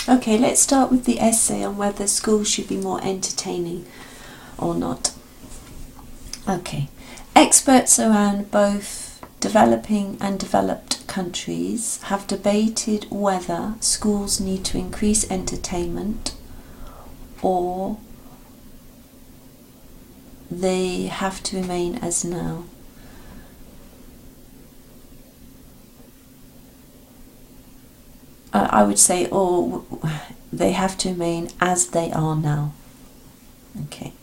Okay, let's start with the essay on whether schools should be more entertaining or not. Okay, experts around both developing and developed countries have debated whether schools need to increase entertainment or they have to remain as now. I would say, or they have to remain as they are now. Okay.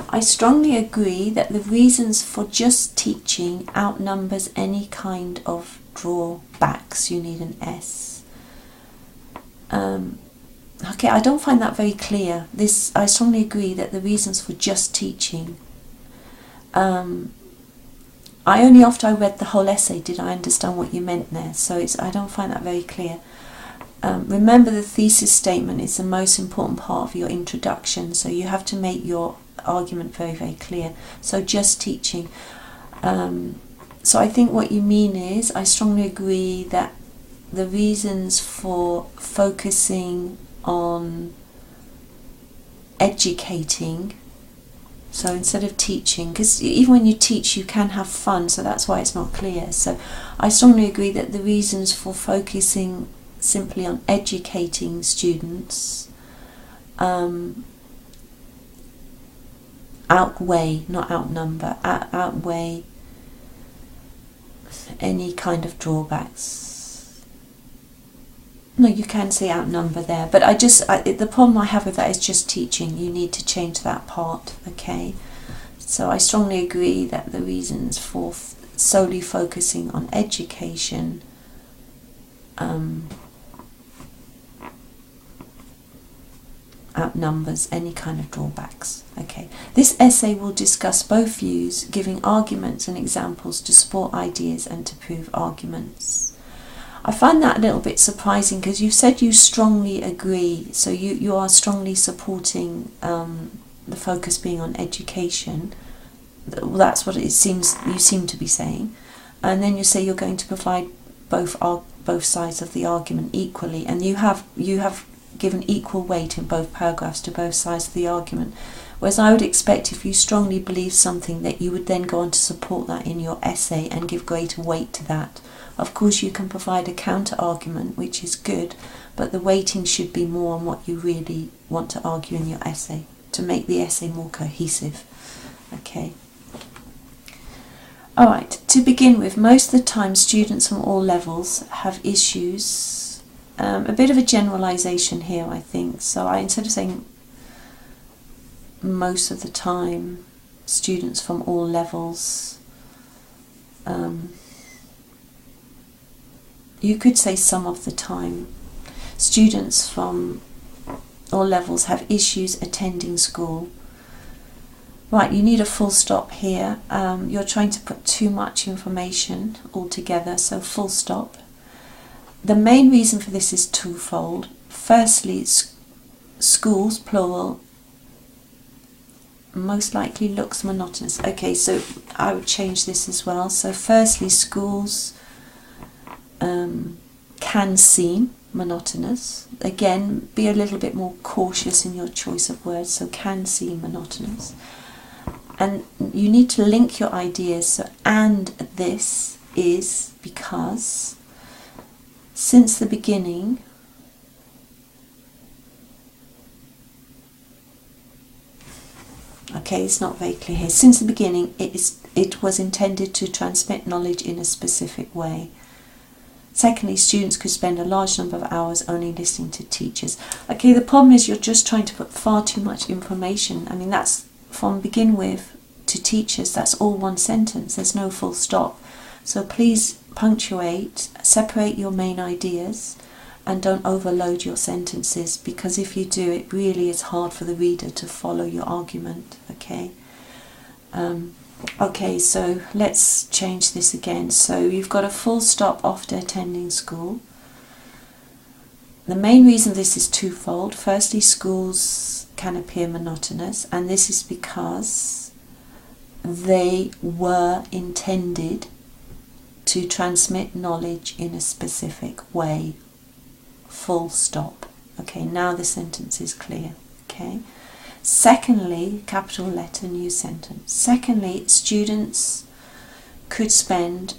I strongly agree that the reasons for just teaching outnumbers any kind of drawbacks. You need an S. Okay, I don't find that very clear. I strongly agree that the reasons for just teaching. I only after I read the whole essay did I understand what you meant there. So I don't find that very clear. Remember, the thesis statement is the most important part of your introduction, so you have to make your argument very, very clear. So just teaching. So I think what you mean is, I strongly agree that the reasons for focusing on educating, so instead of teaching, because even when you teach you can have fun, so that's why it's not clear. So I strongly agree that the reasons for focusing simply on educating students outweigh, not outnumber, outweigh any kind of drawbacks. No, you can say outnumber there, but the problem I have with that is just teaching. You need to change that part, okay? So I strongly agree that the reasons for solely focusing on education outnumbers any kind of drawbacks. Okay. This essay will discuss both views, giving arguments and examples to support ideas and to prove arguments. I find that a little bit surprising because you said you strongly agree, so you are strongly supporting the focus being on education. Well, that's what it seems you seem to be saying, and then you say you're going to provide both sides of the argument equally, and you have given equal weight in both paragraphs to both sides of the argument, whereas I would expect if you strongly believe something that you would then go on to support that in your essay and give greater weight to that. Of course you can provide a counter argument, which is good, but the weighting should be more on what you really want to argue in your essay to make the essay more cohesive. Okay. Alright, to begin with, most of the time students from all levels have issues. A bit of a generalisation here, I think. So instead of saying most of the time, students from all levels, you could say some of the time. Students from all levels have issues attending school. Right, you need a full stop here. You're trying to put too much information altogether, so full stop. The main reason for this is twofold. Firstly, schools, plural, most likely looks monotonous. Okay, so I would change this as well. So firstly, schools can seem monotonous. Again, be a little bit more cautious in your choice of words. So can seem monotonous. And you need to link your ideas. So, and this is because since the beginning, okay, it's not very clear here. Since the beginning, it was intended to transmit knowledge in a specific way. Secondly, students could spend a large number of hours only listening to teachers. Okay, the problem is you're just trying to put far too much information. I mean, that's from begin with to teachers, that's all one sentence. There's no full stop. So please punctuate, separate your main ideas, and don't overload your sentences, because if you do, it really is hard for the reader to follow your argument. Okay. Okay, so let's change this again. So you've got a full stop after attending school. The main reason this is twofold. Firstly, schools can appear monotonous, and this is because they were intended to transmit knowledge in a specific way. Full stop. Okay, now the sentence is clear. Okay. Secondly, capital letter, new sentence. Secondly, students could spend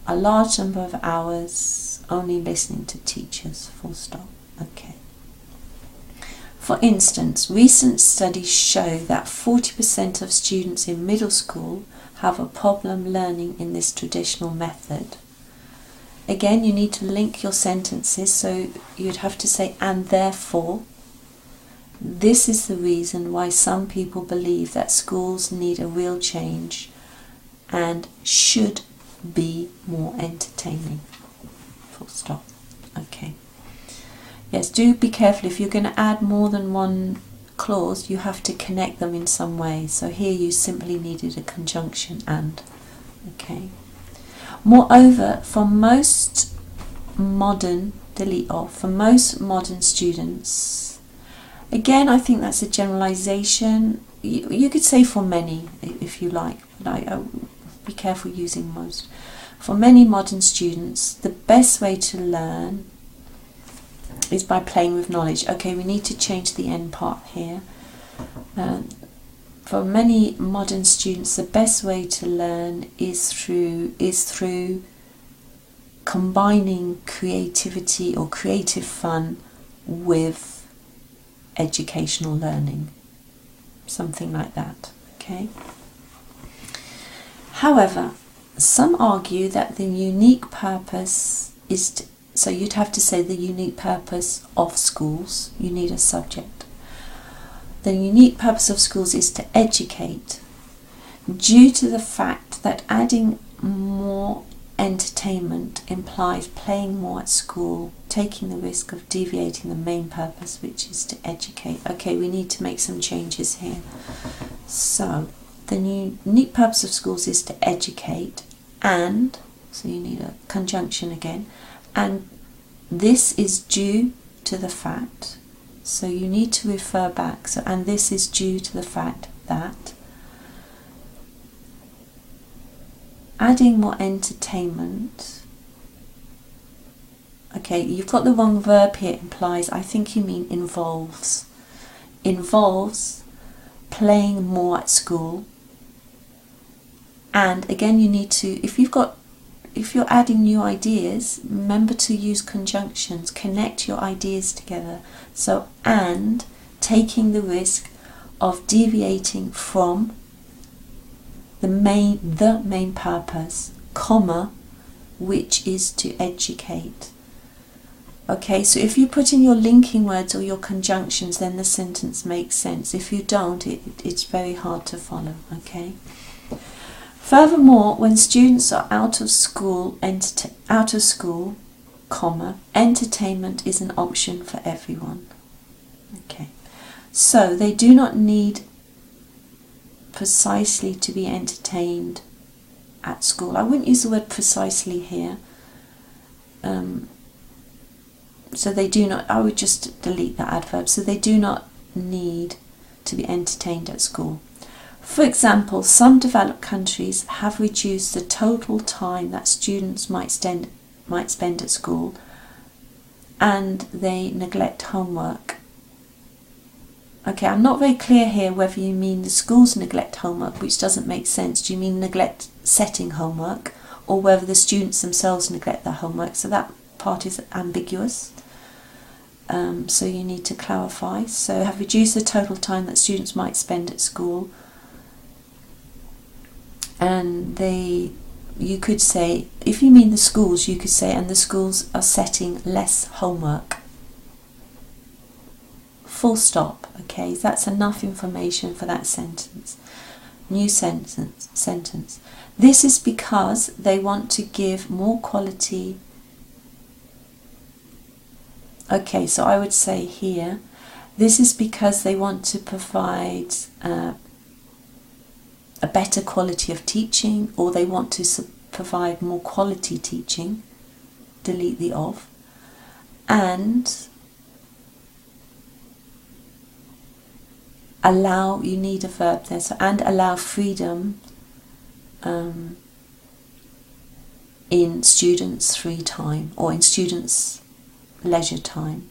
a large number of hours only listening to teachers, full stop. Okay. For instance, recent studies show that 40% of students in middle school have a problem learning in this traditional method. Again, you need to link your sentences, so you'd have to say, and therefore, this is the reason why some people believe that schools need a real change and should be more entertaining. Full stop. Okay. Yes, do be careful. If you're going to add more than one clause, you have to connect them in some way. So here you simply needed a conjunction and. Okay. Moreover, for most modern, delete off, for most modern students, again, I think that's a generalization. You could say for many, if you like, but I be careful using most. For many modern students, the best way to learn is by playing with knowledge. Okay, we need to change the end part here. For many modern students, the best way to learn is through combining creativity or creative fun with educational learning. Something like that. Okay. However, some argue that the unique purpose is so you'd have to say the unique purpose of schools. You need a subject. The unique purpose of schools is to educate, due to the fact that adding more entertainment implies playing more at school, taking the risk of deviating the main purpose, which is to educate. Okay, we need to make some changes here. So, the unique purpose of schools is to educate, and, so you need a conjunction again, and this is due to the fact, so you need to refer back, so and this is due to the fact that adding more entertainment, okay, you've got the wrong verb here, implies, I think you mean involves playing more at school. And again, you need to, if you're adding new ideas, remember to use conjunctions, connect your ideas together. So, and taking the risk of deviating from the main purpose, comma, which is to educate. Okay, so if you put in your linking words or your conjunctions, then the sentence makes sense. If you don't, it's very hard to follow. Okay. Furthermore, when students are out of school, comma, entertainment is an option for everyone. Okay, so they do not need precisely to be entertained at school. I wouldn't use the word precisely here. So they do not, I would just delete that adverb. So they do not need to be entertained at school. For example, some developed countries have reduced the total time that students might spend at school, and they neglect homework. Okay, I'm not very clear here whether you mean the schools neglect homework, which doesn't make sense. Do you mean neglect setting homework, or whether the students themselves neglect their homework? So that part is ambiguous. So you need to clarify. So have reduced the total time that students might spend at school. And you could say, if you mean the schools, you could say, and the schools are setting less homework. Full stop. Okay, that's enough information for that sentence. New sentence. This is because they want to give more quality. Okay, so I would say here, this is because they want to provide a better quality of teaching, or they want to provide more quality teaching, delete the of, and allow, you need a verb there, so and allow freedom in students' free time, or in students' leisure time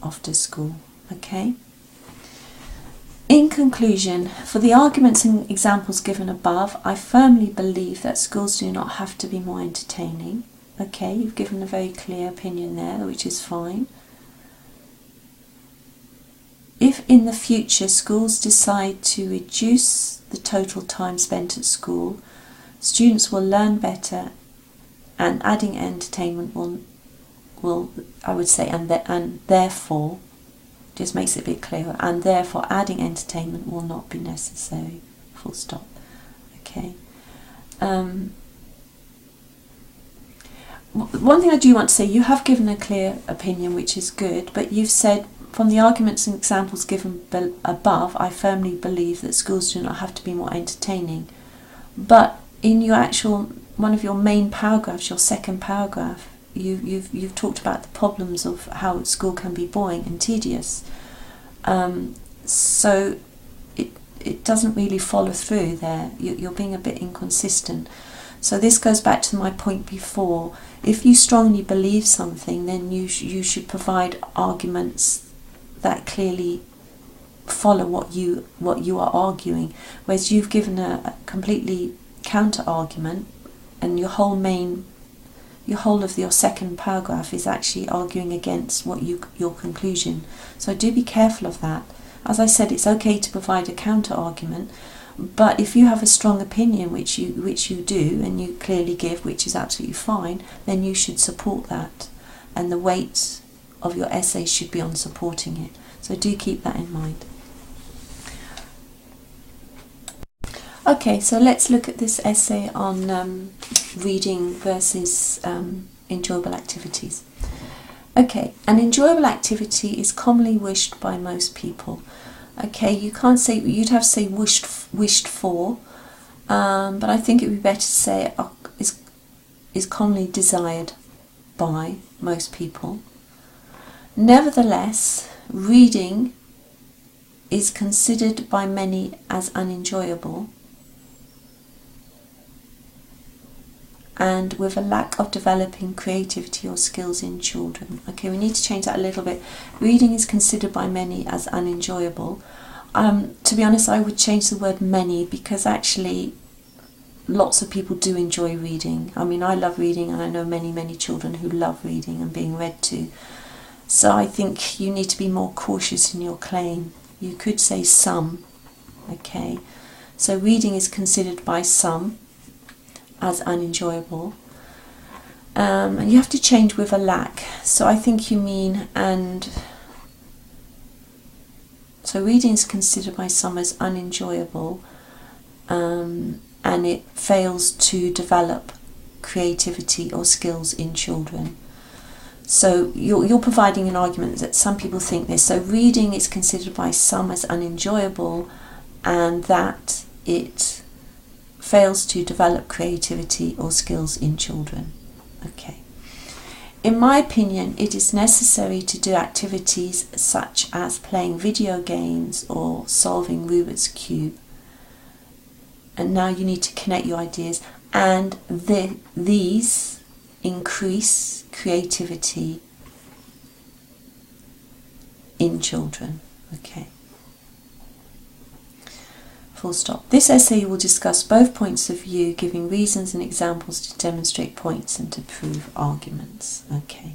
after school. Okay? In conclusion, for the arguments and examples given above, I firmly believe that schools do not have to be more entertaining. Okay, you've given a very clear opinion there, which is fine. If in the future schools decide to reduce the total time spent at school, students will learn better, and adding entertainment will I would say, and therefore, just makes it a bit clearer, and therefore adding entertainment will not be necessary. Full stop. Okay. One thing I do want to say, you have given a clear opinion, which is good, but you've said, from the arguments and examples given above, I firmly believe that schools do not have to be more entertaining. But in your actual, one of your main paragraphs, your second paragraph, you've talked about the problems of how school can be boring and tedious. So it doesn't really follow through there. You're being a bit inconsistent. So this goes back to my point before. If you strongly believe something, then you should provide arguments that clearly follow what you are arguing. Whereas you've given a completely counter argument, and your whole of your second paragraph is actually arguing against your conclusion. So do be careful of that. As I said, it's okay to provide a counter argument, but if you have a strong opinion, which you do, and you clearly give, which is absolutely fine, then you should support that, and the weight of your essay should be on supporting it. So do keep that in mind. Okay, so let's look at this essay on reading versus enjoyable activities. Okay, an enjoyable activity is commonly wished by most people. Okay, you can't say, you'd have to say wished for, but I think it would be better to say is commonly desired by most people. Nevertheless, reading is considered by many as unenjoyable, and with a lack of developing creativity or skills in children. Okay, we need to change that a little bit. Reading is considered by many as unenjoyable. To be honest, I would change the word many, because actually lots of people do enjoy reading. I mean, I love reading, and I know many children who love reading and being read to. So I think you need to be more cautious in your claim. You could say some. Okay, so reading is considered by some as unenjoyable, and you have to change with a lack. So I think you mean, and so reading is considered by some as unenjoyable, and it fails to develop creativity or skills in children. So you're providing an argument that some people think this. So reading is considered by some as unenjoyable, and that it fails to develop creativity or skills in children. Okay. In my opinion, it is necessary to do activities such as playing video games or solving Rubik's Cube. And now you need to connect your ideas, and these increase creativity in children. Okay. Full stop. This essay will discuss both points of view, giving reasons and examples to demonstrate points and to prove arguments. Okay.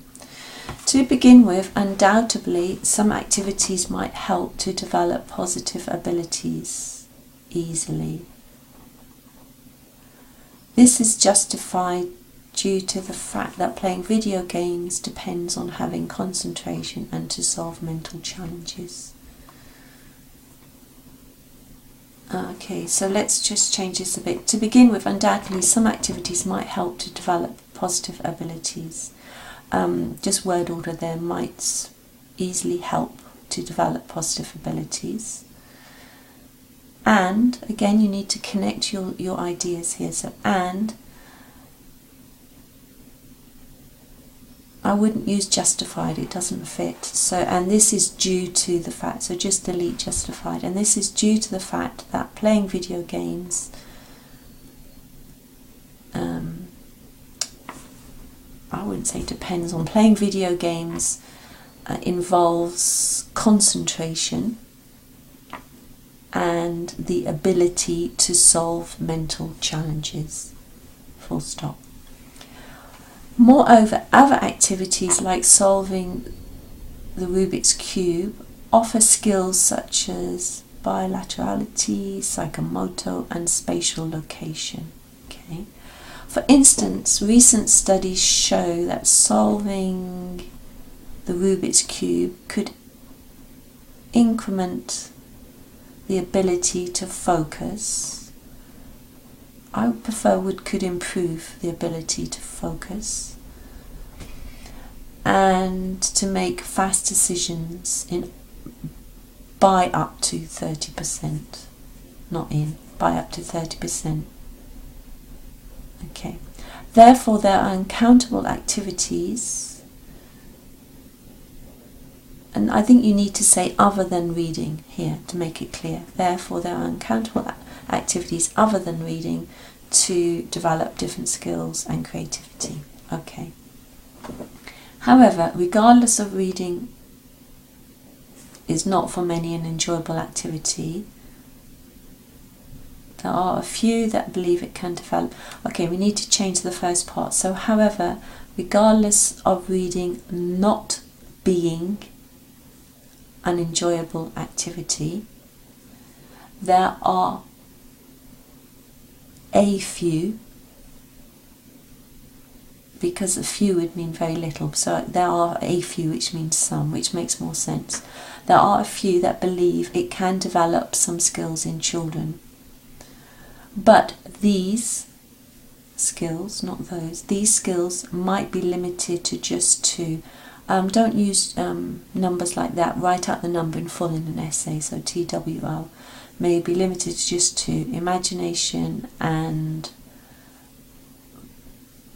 To begin with, undoubtedly, some activities might help to develop positive abilities easily. This is justified due to the fact that playing video games depends on having concentration and to solve mental challenges. Okay, so let's just change this a bit. To begin with, undoubtedly, some activities might help to develop positive abilities. Just word order there, might easily help to develop positive abilities. And, again, you need to connect your ideas here. So, and, I wouldn't use justified, it doesn't fit. So, and this is due to the fact, so just delete justified. And this is due to the fact that playing video games I wouldn't wouldn't say depends on, playing video games involves concentration and the ability to solve mental challenges. Full stop. Moreover, other activities like solving the Rubik's Cube offer skills such as bilaterality, psychomotor, and spatial location. Okay. For instance, recent studies show that solving the Rubik's Cube could increment the ability to focus. I would prefer could improve the ability to focus and to make fast decisions by up to 30%. By up to 30%. Okay. Therefore, there are uncountable activities, and I think you need to say other than reading here to make it clear. Therefore, there are uncountable activities other than reading to develop different skills and creativity. Okay. However, regardless of reading is not for many an enjoyable activity, there are a few that believe it can develop. Okay, we need to change the first part. So, however, regardless of reading not being an enjoyable activity, there are a few, because a few would mean very little, so there are a few, which means some, which makes more sense. There are a few that believe it can develop some skills in children, but these skills, not those, these skills might be limited to just two. Don't use numbers like that. Write out the number in full in an essay. So TWL may be limited to just two: imagination and,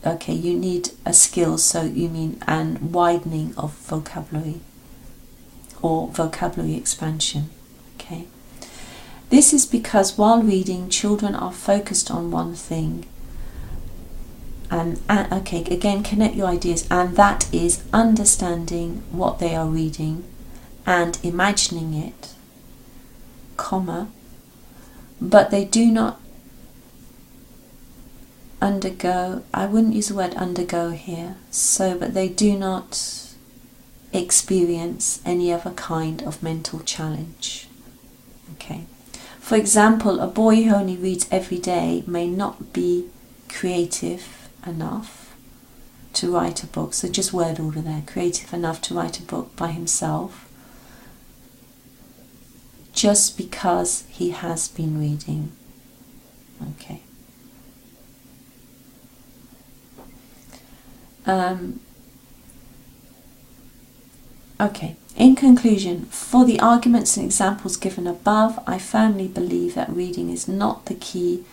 okay, you need a skill, so you mean and widening of vocabulary or vocabulary expansion. Okay. This is because while reading, children are focused on one thing. And okay, again, connect your ideas, and that is understanding what they are reading and imagining it, comma, but they do not undergo, I wouldn't use the word undergo here, but they do not experience any other kind of mental challenge. Okay. For example, a boy who only reads every day may not be creative enough to write a book. So just word order there. Creative enough to write a book by himself, just because he has been reading. Okay. Okay. In conclusion, for the arguments and examples given above, I firmly believe that reading is not the key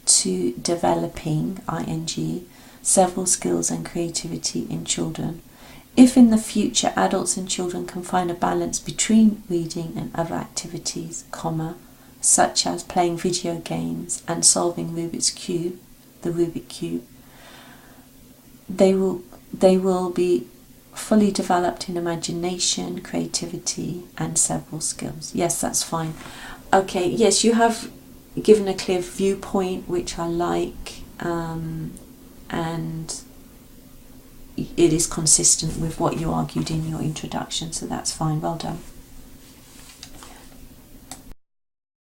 to developing, ing, several skills and creativity in children. If in the future adults and children can find a balance between reading and other activities, comma, such as playing video games and solving Rubik's Cube, the Rubik Cube, they will be fully developed in imagination, creativity, and several skills. Yes, that's fine. Okay, yes, you have given a clear viewpoint, which I like, and it is consistent with what you argued in your introduction, so that's fine. Well done.